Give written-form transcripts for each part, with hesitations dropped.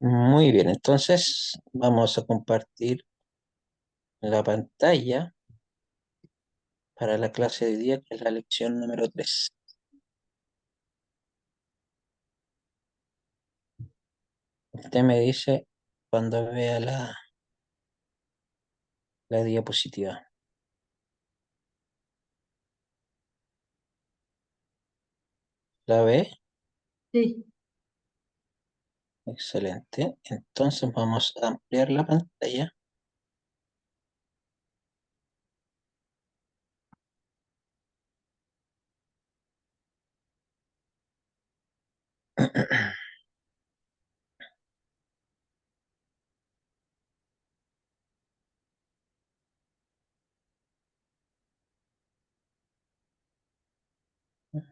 Muy bien, entonces vamos a compartir la pantalla para la clase de día, que es la lección número 3. Usted me dice cuando vea la diapositiva. ¿La ve? Sí, Excelente. Entonces vamos a ampliar la pantalla.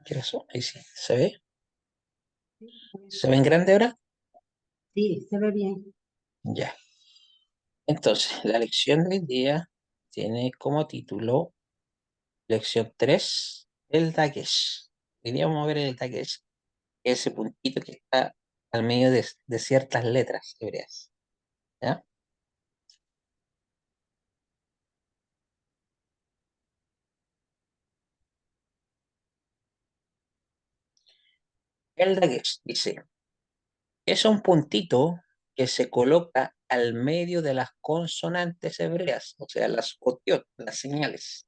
¿Qué pasó? Ahí sí. ¿Se ve? ¿Se ve en grande ahora? sí, se ve bien. Ya. Entonces, la lección de hoy día tiene como título Lección 3, el Dagesh. Hoy día vamos a ver el Dagesh, ese puntito que está al medio de ciertas letras hebreas. ¿Ya? El Dagesh dice, es un puntito que se coloca al medio de las consonantes hebreas, o sea, las otiot, las señales.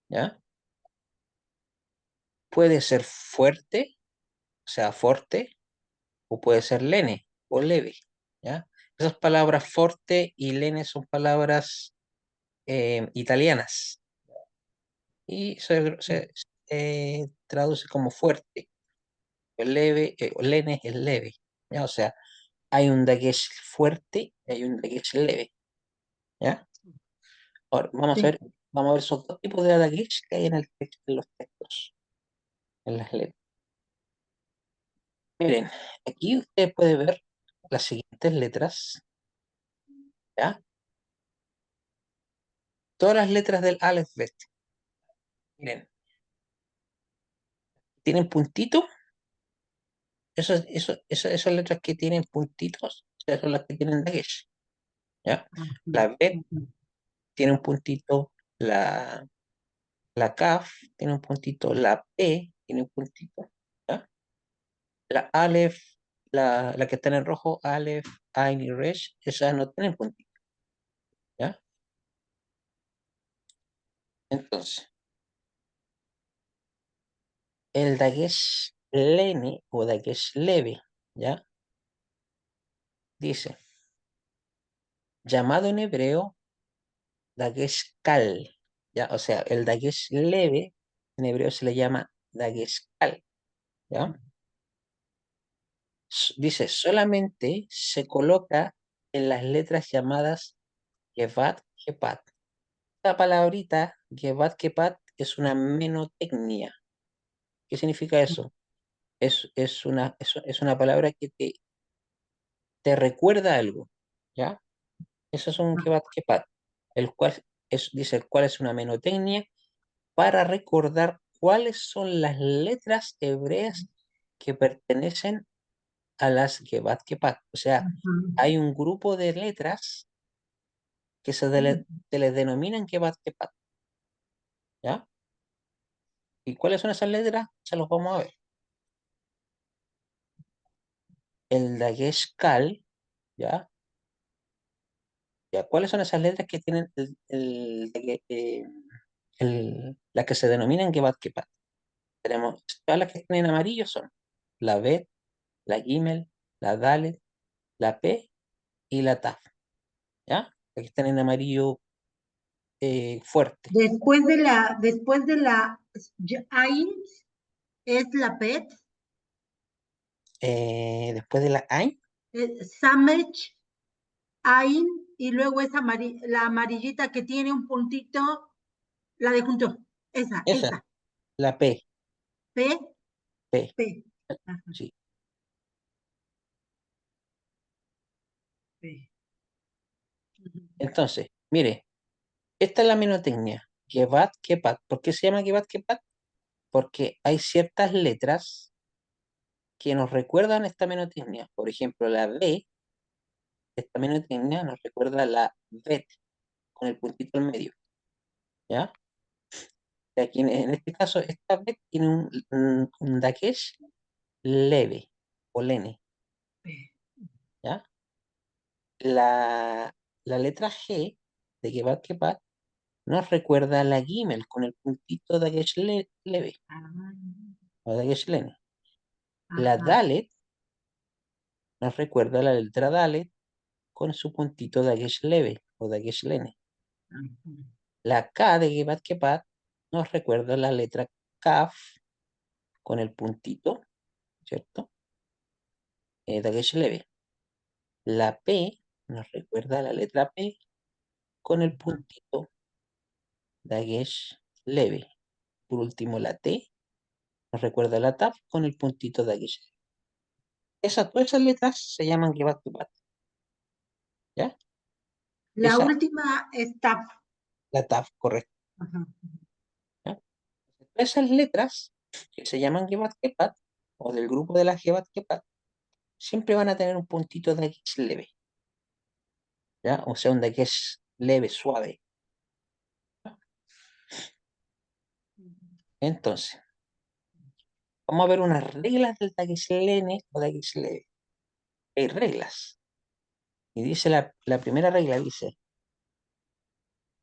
¿Ya? Puede ser fuerte, o sea, forte, o puede ser lene o leve. ¿Ya? Esas palabras forte y lene son palabras italianas y se traduce como fuerte. El leve, lene es leve. ¿Ya? O sea, hay un dagesh fuerte y hay un dagesh leve. ¿Ya? Ahora, Sí, vamos a ver esos dos tipos de dagesh que hay en el texto, en los textos, en las letras. Miren, aquí usted puede ver las siguientes letras. ¿Ya? Todas las letras del alfabeto. Miren, tienen puntito. Esas letras que tienen puntitos, esas son las que tienen dagesh. ¿Ya? ajá, La B ujú. tiene un puntito, la Kaf tiene un puntito, la P tiene un puntito, ¿ya? La Aleph, la que está en rojo, Aleph, Ain y Resh, esas no tienen puntito, ¿ya? Entonces, el Dagesh Lene o Dagesh Leve, ¿ya? Dice, llamado en hebreo Dagesh Kal, ¿ya? O sea, el Dagesh leve en hebreo se le llama Dagesh Kal, ¿ya? Dice, solamente se coloca en las letras llamadas Gevat, Gepat. Esta palabrita, Gevat, Gepat, es una menotecnia. ¿Qué significa eso? Es una palabra que te recuerda algo, ¿ya? Eso es un Gevat, Gepat, el cual dice, el cual es una menotecnia para recordar cuáles son las letras hebreas que pertenecen a las Gevat, Gepat. O sea, Ajá. hay un grupo de letras que se les denominan Kebat Kepat, ¿ya? ¿Y cuáles son esas letras? Se los vamos a ver. El Dagesh Kal, ¿ya? ¿Ya? ¿Cuáles son esas letras que tienen las que se denominan Kebat Kepat? Tenemos, todas las que están en amarillo son la Bet, la Gimel, la Dalet, la P y la Taf, ¿ya? Las que están en amarillo fuerte. Después de la Ain es la PET, Después de la Ain, Samech, Ain, y luego es la amarillita que tiene un puntito, la de junto, esa, esa, esa, la P, P, P, P. Ajá, sí. P. Ujú. Entonces, mire, esta es la menotecnia. Kevat, Kepat. ¿Por qué se llama Kevat, Kepat? Porque hay ciertas letras que nos recuerdan esta menotecnia. Por ejemplo, la B. esta menotecnia nos recuerda la bet con el puntito al medio, ¿ya? Y aquí en este caso, esta bet tiene un dakesh leve o lene, ¿ya? La letra G de que nos recuerda la Gimel con el puntito dakesh leve Ah, o dakesh lene. La ajá, Dalet nos recuerda la letra Dalet con su puntito dakesh leve o dakesh lene. ajá. La K de que nos recuerda la letra Kaf con el puntito, ¿cierto? Dagesh leve. La P nos recuerda la letra P con el puntito Dagesh leve. Por último, la T nos recuerda la TAF con el puntito Dagesh leve. Todas esas letras se llaman Gebat Kepat, ¿ya? La Esa, última está. la TAF, correcto. Ajá. ¿Ya? Esas letras que se llaman Gebat Kepat o del grupo de las Gebat Kepat siempre van a tener un puntito Dagesh leve, ¿ya? O sea, un Dagesh leve, suave. Entonces, vamos a ver unas reglas del Dagesh o Dagesh leve. Hay reglas. Y dice la primera regla, dice,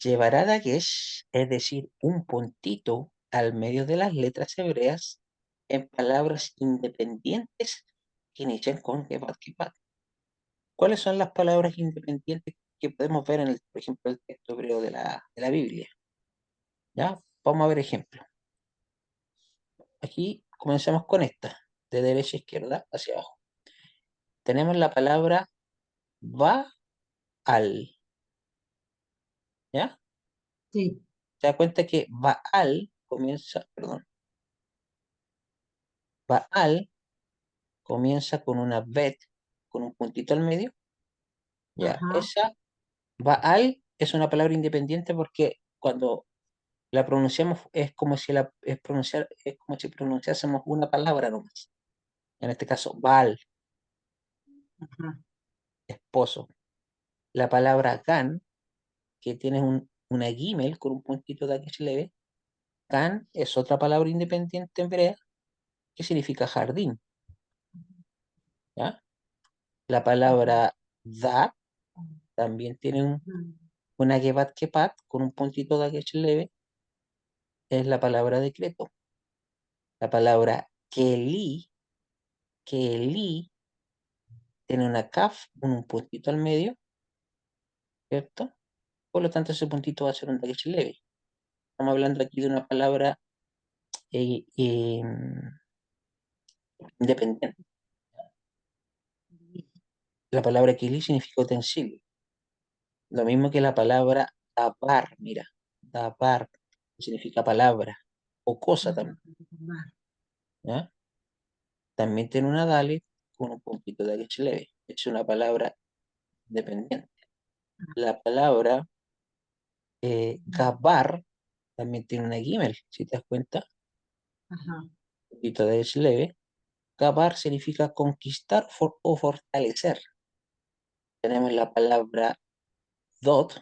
llevará Dagesh, es decir, un puntito al medio de las letras hebreas en palabras independientes que inician con Kepat Kepat. ¿Cuáles son las palabras independientes que podemos ver en el, por ejemplo, el texto hebreo de la Biblia? ¿Ya? Vamos a ver ejemplos. Aquí comencemos con esta, de derecha a izquierda hacia abajo. Tenemos la palabra Baal, ¿ya? Sí, Se da cuenta que Baal comienza, perdón, Baal comienza con una bet, con un puntito al medio. Ya, ajá, esa Baal es una palabra independiente porque cuando la pronunciamos es como si es como si pronunciásemos una palabra nomás. En este caso, Baal, ajá, esposo. La palabra Gan, que tiene una gimel con un puntito de aquí leve, Gan es otra palabra independiente en hebrea que significa jardín. ¿Ya? La palabra Da también tiene una Gebat Kepat con un puntito de aquí leve, es la palabra decreto. La palabra Keli tiene una kaf con un puntito al medio, ¿cierto? Por lo tanto, ese puntito va a ser un dagesh leve. Estamos hablando aquí de una palabra eh, eh, independiente. La palabra Keli significa utensilio. Lo mismo que la palabra dabar, mira, dabar significa palabra o cosa también, ¿ya? También tiene una dalet con un puntito de dagesh leve. Es una palabra independiente. La palabra gabar también tiene una gimel, si te das cuenta, ajá, un poquito de es leve. Gabar significa conquistar o fortalecer. Tenemos la palabra dot,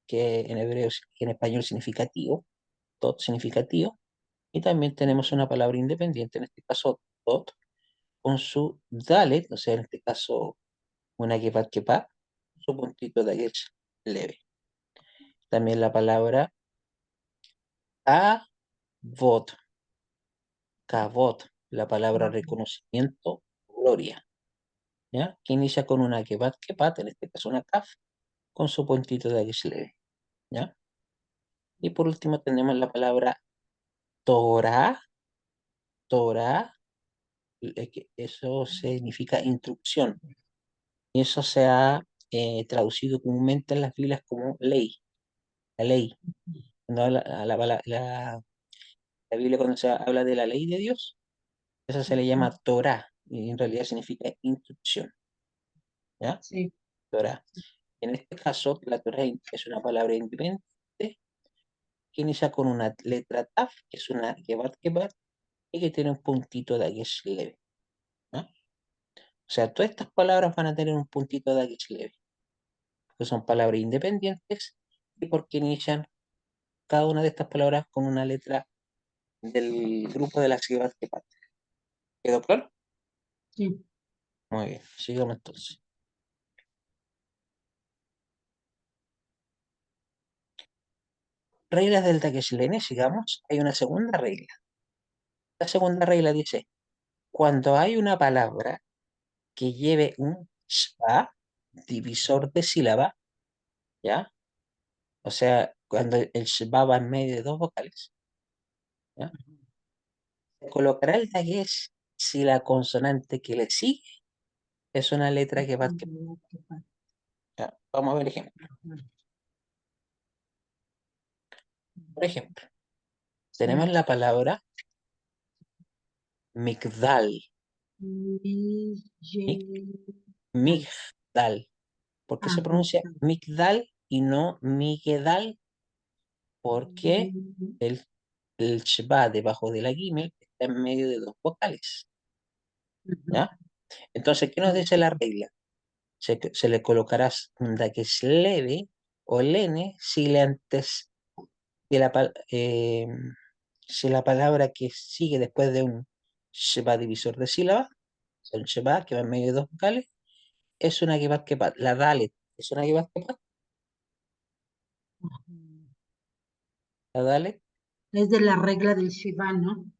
que en hebreo y en español significa tío, dot significa tío, y también tenemos una palabra independiente, en este caso dot, con su dalet, o sea, en este caso una kepat, su puntito de es leve. También la palabra avot, kavot, la palabra reconocimiento, gloria, ¿ya? Que inicia con una kepat, en este caso una kaf, con su puntito de leve, ¿ya? Y por último tenemos la palabra Torah, Torah, que eso significa instrucción, y eso se ha traducido comúnmente en las Biblias como ley, la ley. Cuando la Biblia cuando se habla de la ley de Dios, eso se le llama Torah, y en realidad significa instrucción, ¿ya? sí, Torah. En este caso, la Torah es una palabra independiente que inicia con una letra Taf, que es una Gebat Kebat, y que tiene un puntito de Agesh leve, ¿no? O sea, todas estas palabras van a tener un puntito de leve, que son palabras independientes y porque inician cada una de estas palabras con una letra del grupo de las sílabas que parten. ¿Quedó claro? Sí. Muy bien, sigamos entonces. Reglas del taquechilene, sigamos. Hay una segunda regla. La segunda regla dice, cuando hay una palabra que lleve un shba, divisor de sílaba, ¿ya? O sea, cuando el shba va en medio de dos vocales, ¿ya? Se colocará el taquesh si la consonante que le sigue es una letra que va, ¿ya? Vamos a ver ejemplo. Por ejemplo, tenemos la palabra migdal, migdal. ¿Por qué se pronuncia migdal y no miguedal? Porque el, el shba debajo de la gimel está en medio de dos vocales, ¿ya? Entonces, ¿qué nos dice la regla? Se le colocarás un daquesh leve o lene si la, pa- eh, si la palabra que sigue después de un shba divisor de sílaba, un shba que va en medio de dos vocales, es una kepat. La dalet es una kepat. La dalet, Es de la regla del Shiva, ¿no?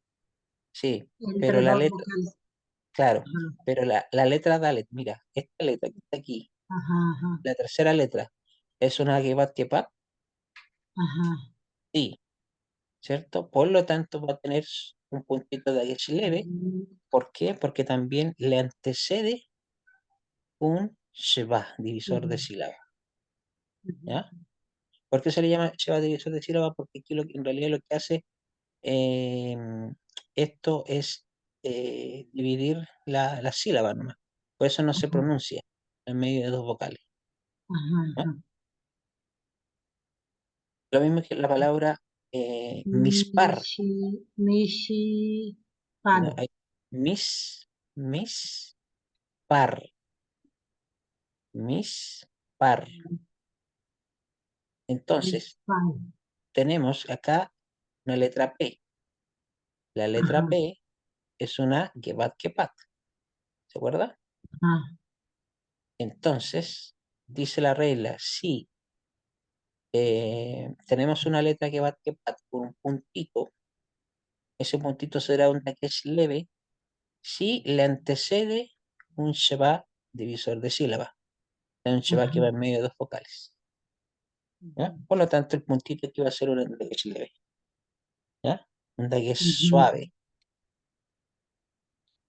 sí, pero Entre la dos letra, vocales. claro, Ajá, pero la letra dalet, mira, esta letra que está aquí, ajá, ajá, la tercera letra, ¿es una kepat? ajá. Sí, ¿cierto? Por lo tanto, va a tener un puntito de agache leve. Ujú, ¿Por qué? Porque también le antecede un sheba, divisor de ujú, sílaba, ujú, ¿ya? ¿Por qué se le llama sheba divisor de sílaba? Porque aquí en realidad lo que hace esto es dividir la sílaba nomás. Por eso no se ajá, pronuncia en medio de dos vocales, ajá, ¿ya? ajá. Lo mismo que la palabra mispar, Mishi, Mishi, ¿no? Paro. Hay mis, par, par. Entonces, Paro. tenemos acá una letra P. La Ajá, letra P es una kepat, ¿se acuerda? ajá, Entonces, dice la regla, si tenemos una letra kepat con un puntito, ese puntito será un daquesh leve si le antecede un sheba divisor de sílaba, un sheba que va ajá, en medio de dos vocales, ¿ya? ujú, Por lo tanto, el puntito aquí va a ser un daquesh leve, ¿ya? Un daquesh ujú. suave.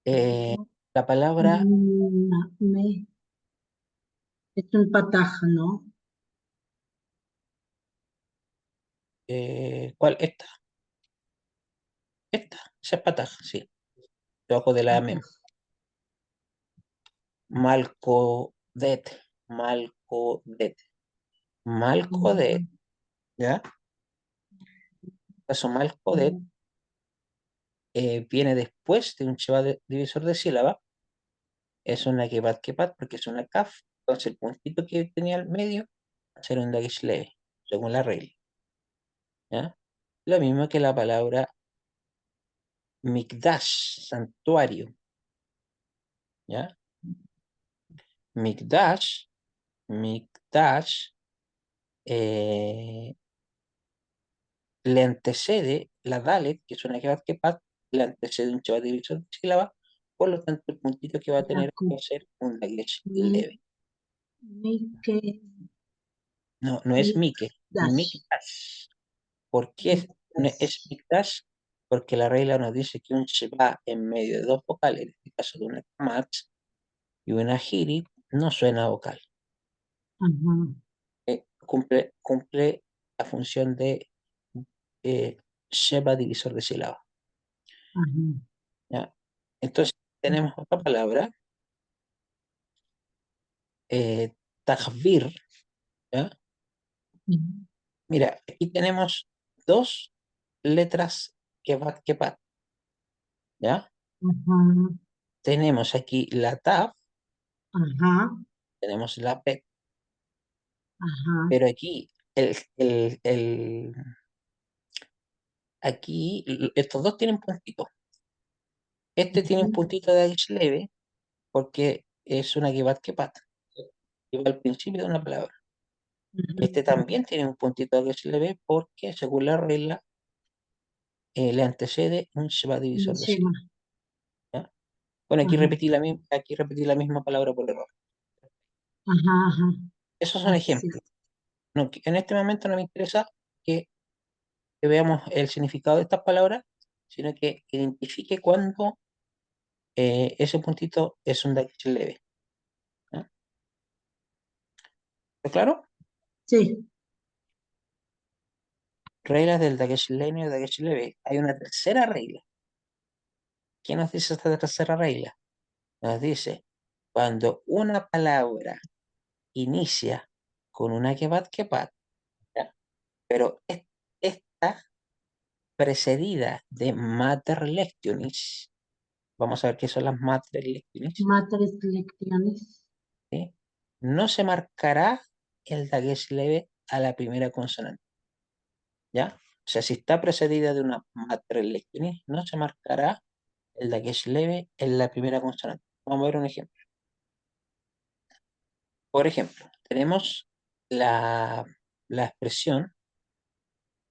Eh, la palabra, Me, es un pataja, ¿no? ¿cuál? Esa es pataja, sí, debajo de la mem. Pataja. Malcodet, Malcodet, Malcodet, Ujú, ¿ya? Eso Malcodet ujú, viene después de un divisor de sílaba, es una kepat porque es una kaf, entonces el puntito que tenía al medio va a ser un dagesh leve, según la regla, ¿ya? Lo mismo que la palabra mikdash, santuario, ¿ya? Mikdash, mikdash, eh, le antecede la dalet, que es una kepat, le antecede un divisor de sílaba, por lo tanto el puntito que va a tener Yaku. va a ser un dagesh Mi, leve. Mike, No, no es Mike, Mikdash. Mikdash. ¿Por qué no es Mikdash. Mikdash? Porque la regla nos dice que un Sheba en medio de dos vocales, en este caso de una Kamax y una Hiri, no suena a vocal. Ajá, Cumple la función de eh, Sheba divisor de sílaba, ajá. ¿ya? Entonces tenemos otra palabra, Tajbir, ¿ya? Ujú, Mira, aquí tenemos dos letras que pat, ¿ya? ajá, Tenemos aquí la Taf, Ajá, tenemos la bet, ajá, pero aquí, estos dos tienen puntitos. Este tiene un ujú, puntito de H leve porque es una que pata, que va al principio de una palabra. Este ujú, también tiene un puntito de H leve porque, según la regla, le antecede un Sheba ujú. divisor de Sí, 100. bueno, ¿Ya? Bueno, ajá, aquí repetí la misma palabra por error. ajá, ajá, Esos son así, ejemplos. No, en este momento no me interesa que, que veamos el significado de estas palabras, sino que identifique cuándo ese puntito es un daquech leve. ¿Ya? ¿Está claro? sí, Reglas del daquech leve y el daquech leve. Hay una tercera regla. ¿Qué nos dice esta tercera regla? Nos dice, cuando una palabra inicia con una kepat, ¿ya? Pero está precedida de mater lectionis. Vamos a ver qué son las mater lectionis. matres lecciones. ¿Sí? No se marcará el dagues leve a la primera consonante, ¿ya? O sea, si está precedida de una mater lectionis, no se marcará el dagues leve en la primera consonante. Vamos a ver un ejemplo. Por ejemplo, tenemos la expresión,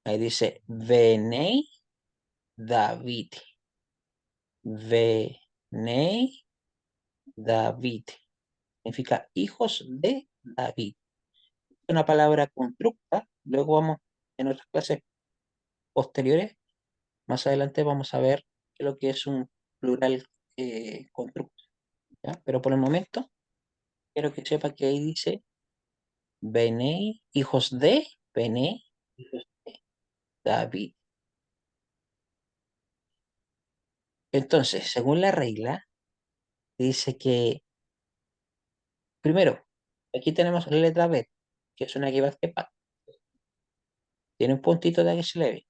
ahí dice, Venei David. Venei David. Significa hijos de David. Una palabra constructa. Luego vamos, en otras clases posteriores, más adelante vamos a ver qué es lo que es un plural constructo. ¿Ya? Pero por el momento, quiero que sepa que ahí dice Benei, hijos de Benei, hijos de David. Entonces, según la regla, dice que, primero, aquí tenemos la letra B, que es una que tiene un puntito de que es leve.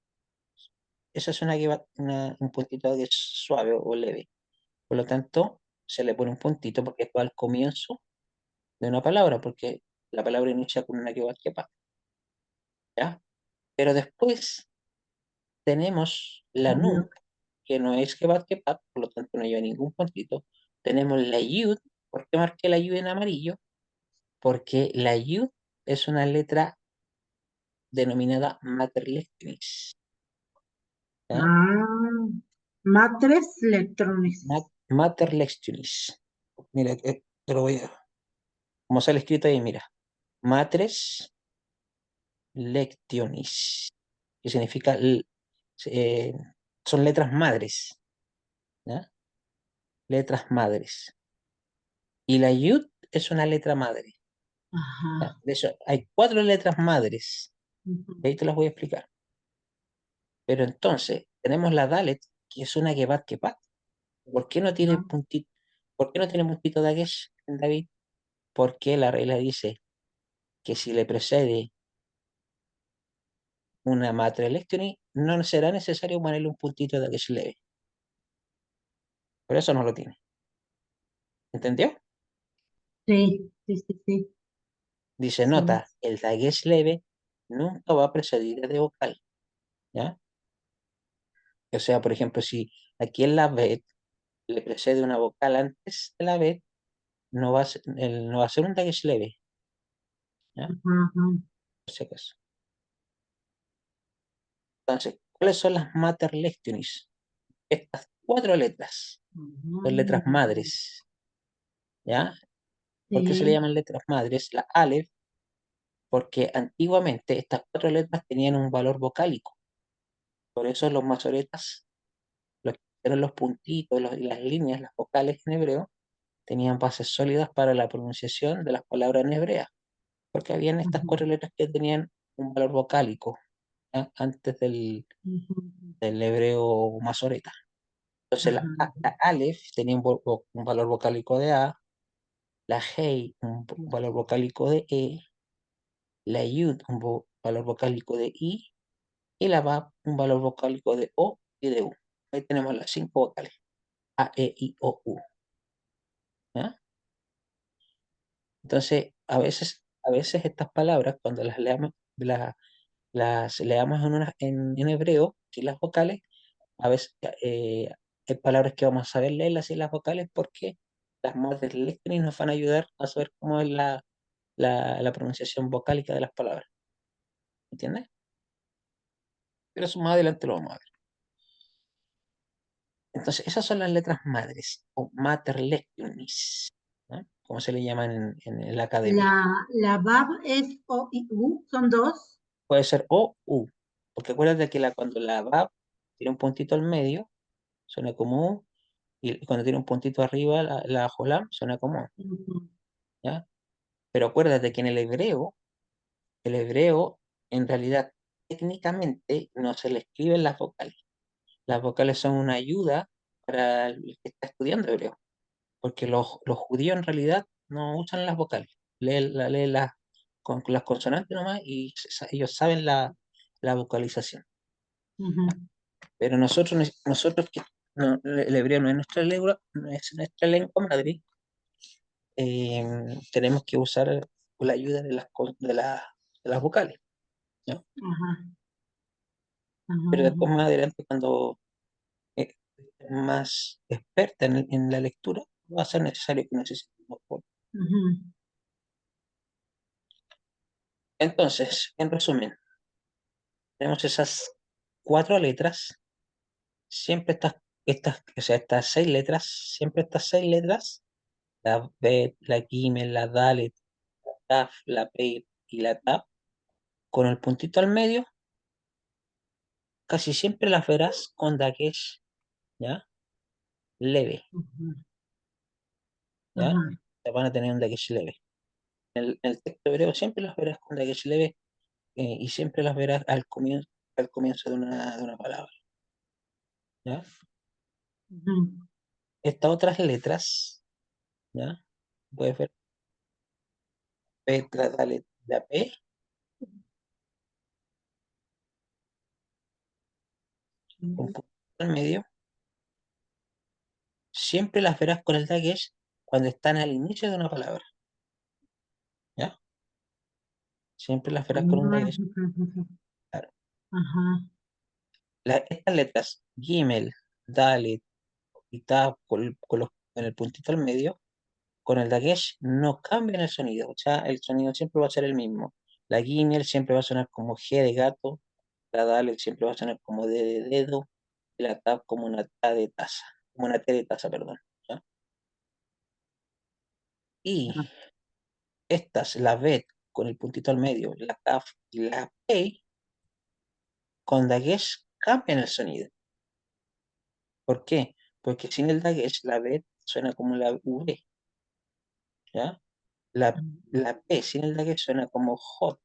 Esa es un puntito de que es suave o leve. Por lo tanto, se le pone un puntito porque va al comienzo de una palabra, porque la palabra inicia con una que ¿ya? Pero después tenemos la Ajá. nun, que no es que por lo tanto no lleva ningún puntito. Tenemos la yud. ¿Por qué marqué la yud en amarillo? Porque la yud es una letra denominada mater lectionis, ¿ya? Ah, matres lectrones. Mater lectionis. Mira, te lo voy a... Como sale escrito ahí, mira. Matres lectionis, que significa, eh, son letras madres, ¿ya? Letras madres. Y la yud es una letra madre, ¿ya? Ajá. De hecho, hay cuatro letras madres, Ujú. y ahí te las voy a explicar. Pero entonces, tenemos la dalet, que es una kepat. ¿Por qué no tiene Ah, puntito? ¿Por qué no tiene puntito de Agesh en David? Porque la regla dice que si le precede una matre electroni, no será necesario ponerle un puntito de Agesh leve. Por eso no lo tiene. ¿Entendió? sí, sí, sí, sí, Dice, sí. nota, el dagesh leve nunca va a precedir de vocal, ¿ya? O sea, por ejemplo, si aquí en la bet le precede una vocal antes de la bet, no va a ser un dagesh leve, ¿ya? Ajá, ajá. Por si acaso. Entonces, ¿cuáles son las mater lectionis? Estas cuatro letras son letras Ujú. madres, ¿ya? ¿Por qué se le Sí. llaman letras madres? La Aleph, porque antiguamente estas cuatro letras tenían un valor vocálico. Por eso los masoretas, los que hicieron los puntitos y las líneas, las vocales en hebreo, tenían bases sólidas para la pronunciación de las palabras en hebrea, porque habían estas Ujú, cuatro letras que tenían un valor vocálico, ¿ya? Antes ujú. del hebreo masoreta. Entonces Ajá. la Aleph tenía un valor vocálico de A, la Hei un valor vocálico de E, la Yud un valor vocálico de I y la Bab un valor vocálico de O y de U. Ahí tenemos las cinco vocales, A, E, I, O, U. ¿Ya? Entonces, a veces estas palabras, cuando las leamos, las leamos en hebreo, sin las vocales, a veces hay palabras que vamos a saber leerlas sin las vocales porque las Mother Listening nos van a ayudar a saber cómo es la pronunciación vocálica de las palabras. ¿Entiendes? Pero eso más adelante lo vamos a ver. Entonces, esas son las letras madres o Mater Lectionis, ¿no? Como se le llaman en la academia. La Bab es O y U, son dos. Puede ser O, U, porque acuérdate que cuando la VAB tiene un puntito al medio, suena como U, y cuando tiene un puntito arriba, la Jolam, suena como O, Ujú, ¿ya? Pero acuérdate que en el hebreo, en realidad, técnicamente no se le escriben las vocales. Las vocales son una ayuda para el que está estudiando hebreo, porque los judíos en realidad no usan las vocales, leen con las consonantes nomás y ellos saben la vocalización. ujú, Pero nosotros que el hebreo no es nuestra lengua, no es nuestra lengua madre, tenemos que usar la ayuda de las vocales, ¿no? ajá, ajá, Pero ajá, después más adelante, cuando estés más experta en la lectura, va a ser necesario que necesitemos vocales. ujú, Entonces, en resumen, tenemos esas cuatro letras, siempre o sea, estas seis letras, siempre estas seis letras, la Bet, la Gimel, la Dalet, la Taf, la Pei y la Taf, con el puntito al medio, casi siempre las verás con dagesh, ¿ya? Leve, ujú, ¿ya? ajá, Te van a tener un dagesh leve. En el texto hebreo siempre las verás con dagesh leve y siempre las verás al comienzo de una palabra, ¿ya? ujú, Estas otras letras, ¿ya? Puedes ver P, la Dalet, la P, con ujú, punto al medio, siempre las verás con el dagesh cuando están al inicio de una palabra, ¿ya? Siempre las verás con un ajá, dagesh. ujú, Claro. ajá, Estas letras, Gimel, Dalet y Taf con el puntito al medio, con el Dagesh no cambian el sonido, o sea, el sonido siempre va a ser el mismo. La Gimel siempre va a sonar como G de gato, la Dalet siempre va a sonar como D de dedo, y la Taf como una T de taza, como una T de taza, perdón. ¿Ya? Y ajá, estas, la Bet con el puntito al medio, la Kaf y la Pei, con Dagesh cambian el sonido. ¿Por qué? Porque sin el Dagesh la Bet suena como la V, ¿ya? La P sin el dagues suena como J,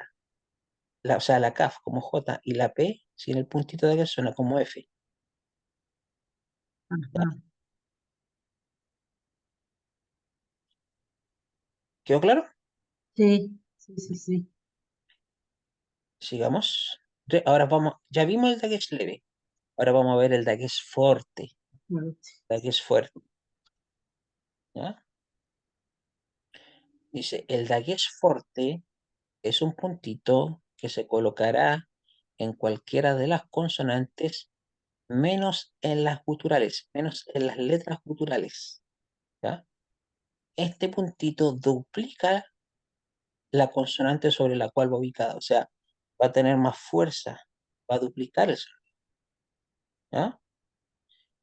o sea, la CAF como J y la P sin el puntito de que suena como F. ¿Ya? ajá. ¿Quedó claro? Sí, sí, sí, sí. Sigamos. Ahora vamos, ya vimos el dagues leve, ahora vamos a ver el dagues fuerte. Dagues fuerte. ¿Ya? Dice, el dagues fuerte es un puntito que se colocará en cualquiera de las consonantes menos en las guturales, menos en las letras guturales. ¿Ya? Este puntito duplica la consonante sobre la cual va ubicada, o sea, va a tener más fuerza, va a duplicar el sonido, ¿ya?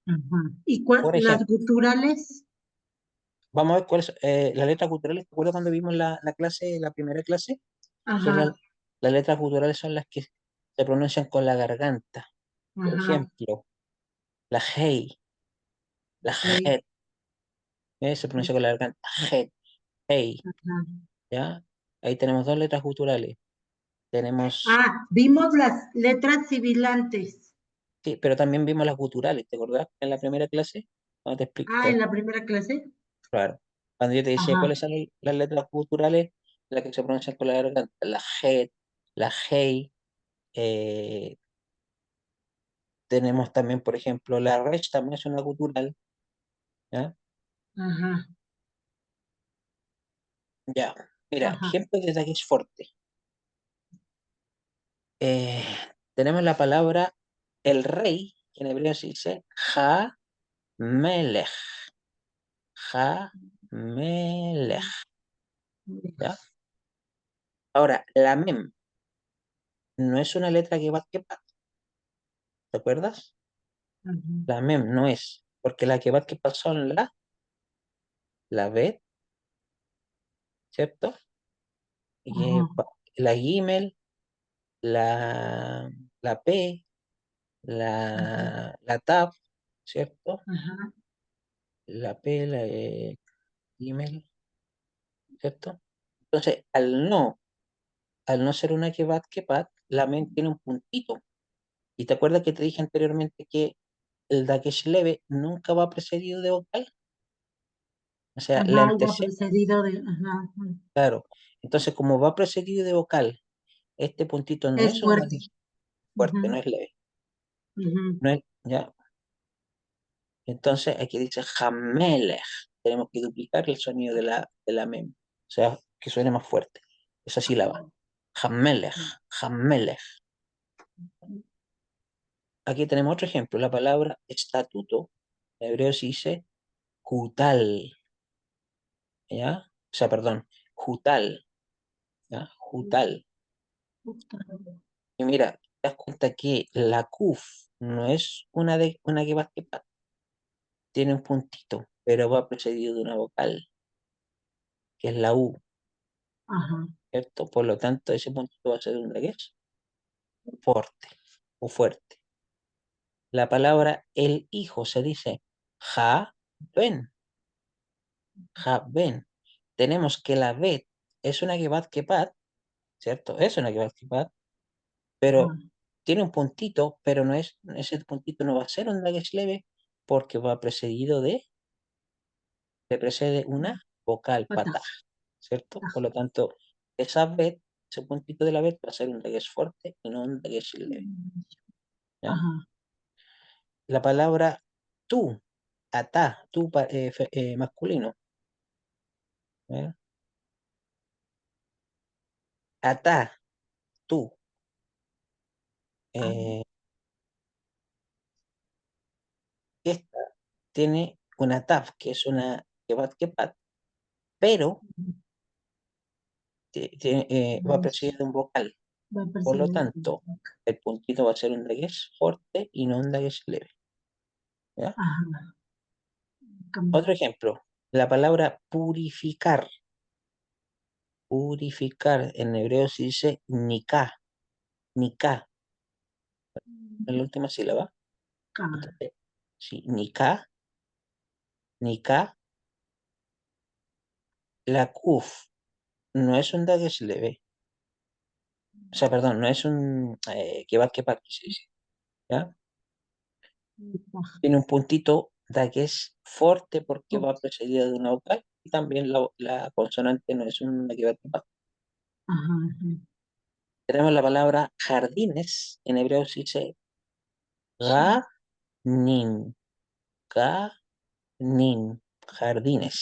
Ajá. ¿Y Por las ejemplo, guturales? vamos a ver cuáles las letras guturales. ¿Te acuerdas cuando vimos la clase, la primera clase? Son Ajá, las letras guturales son las que se pronuncian con la garganta. Por ajá, ejemplo, la hey, la ok, het, se pronuncia con la garganta, het, hey, ajá. ¿ya? Ahí tenemos dos letras guturales. Tenemos, Ah, vimos las letras sibilantes. sí, pero también vimos las guturales, ¿te acordás? En la primera clase, cuando te Ah, en explico. la primera clase. Claro. Cuando yo te decía Ajá, cuáles son las letras guturales, las que se pronuncian con la garganta, la G, la Hey, eh, tenemos también, por ejemplo, la Resh también es una gutural, ¿ya? ajá, Ya, mira, Ajá, ejemplo de dagues fuerte. Eh, tenemos la palabra el rey, que en hebreo se dice ha-melech, ha-melech, ¿ya? Ahora, la mem no es una letra que va, ¿te acuerdas? ajá, La mem no es, porque la que va son la bet, ¿cierto? Y, ajá, la gimel, la, la p, la tab, ¿cierto? ajá, La p, la gimel, ¿cierto? Entonces, al no ser una kebat, la mem tiene un puntito. ¿Y te acuerdas que te dije anteriormente que el dagesh leve nunca va precedido de vocal? O sea, la ajá, iba antecede, precedido de, ajá, claro. Entonces, como va precedido de vocal, este puntito no es es un fuerte. dagesh fuerte, no Ujú, es leve. ujú, No es, ¿ya? Entonces, aquí dice jamelech. Tenemos que duplicar el sonido de la mem. O sea, que suene más fuerte. Esa sílaba. Jamelech, jamelech. Aquí tenemos otro ejemplo. La palabra estatuto, en hebreo se dice jutal, ¿ya? O sea, perdón, jutal, ¿ya? Jutal. Y mira, te das cuenta que la kuf no es una que va, tiene un puntito, pero va precedido de una vocal, que es la U, ajá, ¿cierto? Por lo tanto, ese puntito va a ser un daguesh fuerte o fuerte. La palabra el hijo se dice ja, ben, ja, ben. Tenemos que la bet es una que pat, ¿cierto? Es una que pat, pero ajá, tiene un puntito, pero no es, ese puntito no va a ser un dagesh leve porque va precedido le precede una vocal pata, patá, ¿cierto? Por aj, lo tanto, esa bet, ese puntito de la bet va a ser un dagesh fuerte y no un dagesh leve, ¿ya? ajá, La palabra tú, atá, tú masculino, ¿ya? Atá, tú. ajá, eh, esta tiene una taf, que es una que pat, pero va precedida de un vocal. va Por lo persiguiendo. tanto, el puntito va a ser un daguesh fuerte y no un daguesh leve, ¿ya? Ajá, cambia. Otro ejemplo, la palabra purificar. Purificar en hebreo se dice nikah, en la última sílaba. Ca- Entonces, sí, nikah, la kuf no es un dagesh leve. O sea, perdón, no es un que se dice, ¿ya? Tiene un puntito dagesh fuerte porque va precedida de una vocal y también la consonante no es un que. Ajá, Tenemos la palabra jardines, en hebreo se dice sí. ganim, ganim, jardines.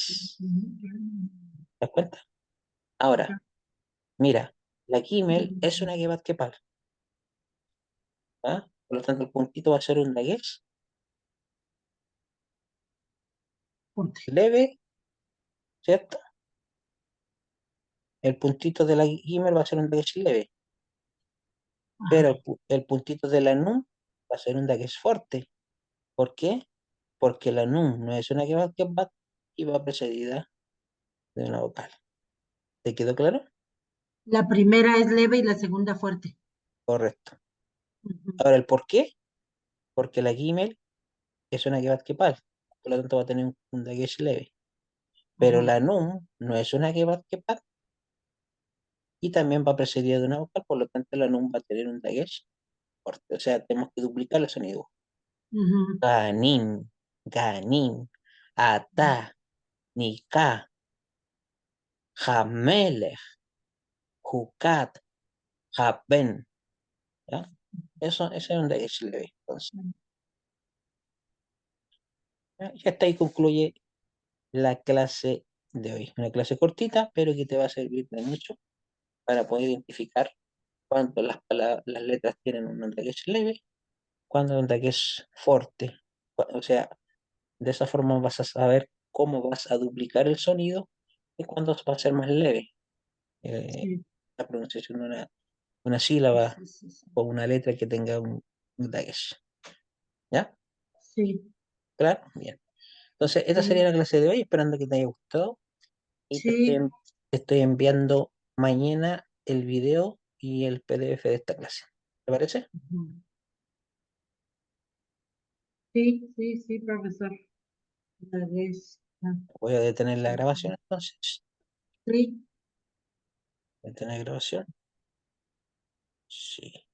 ¿Te das cuenta? Ahora, mira, la Gimel es una Kepat, ¿ah? Por lo tanto, el puntito va a ser un dagesh Ponte. leve, ¿cierto? El puntito de la Gimel va a ser un dagesh leve, pero Ajá, el puntito de la Nun va a ser un dagesh fuerte. ¿Por qué? Porque la Nun no es una Kepat y va precedida de una vocal. ¿Te quedó claro? la primera es leve y la segunda fuerte. Correcto. Ujú, Ahora, ¿el por qué? Porque la Gimel es una Kepat, por lo tanto va a tener un dagesh leve. Pero ajá, la Nun no es una Kepat y también va precedida de una vocal, por lo tanto la Nun va a tener un dagesh fuerte. O sea, tenemos que duplicar el sonido. ujú, Ganin, ganin, ata, nika, jamelech, jucat, jaben. ¿Ya? Eso, ese es un dagesh leve. Entonces, ¿ya? Y hasta ahí concluye la clase de hoy. Una clase cortita, pero que te va a servir de mucho para poder identificar cuando las letras tienen un embrague leve, cuando un embrague es fuerte. O sea, de esa forma vas a saber cómo vas a duplicar el sonido y cuándo va a ser más leve sí, la pronunciación de una sí, sílaba sí, sí, sí, o una letra que tenga un embrague. ¿Ya? sí, Claro, bien. Entonces, esta sería sí, la clase de hoy, esperando que te haya gustado. Y sí, te estoy enviando mañana el video y el PDF de esta clase. ¿Te parece? ujú. Sí, sí, sí, profesor. La vez, Voy a detener la sí, grabación entonces. sí. Detener grabación. Sí.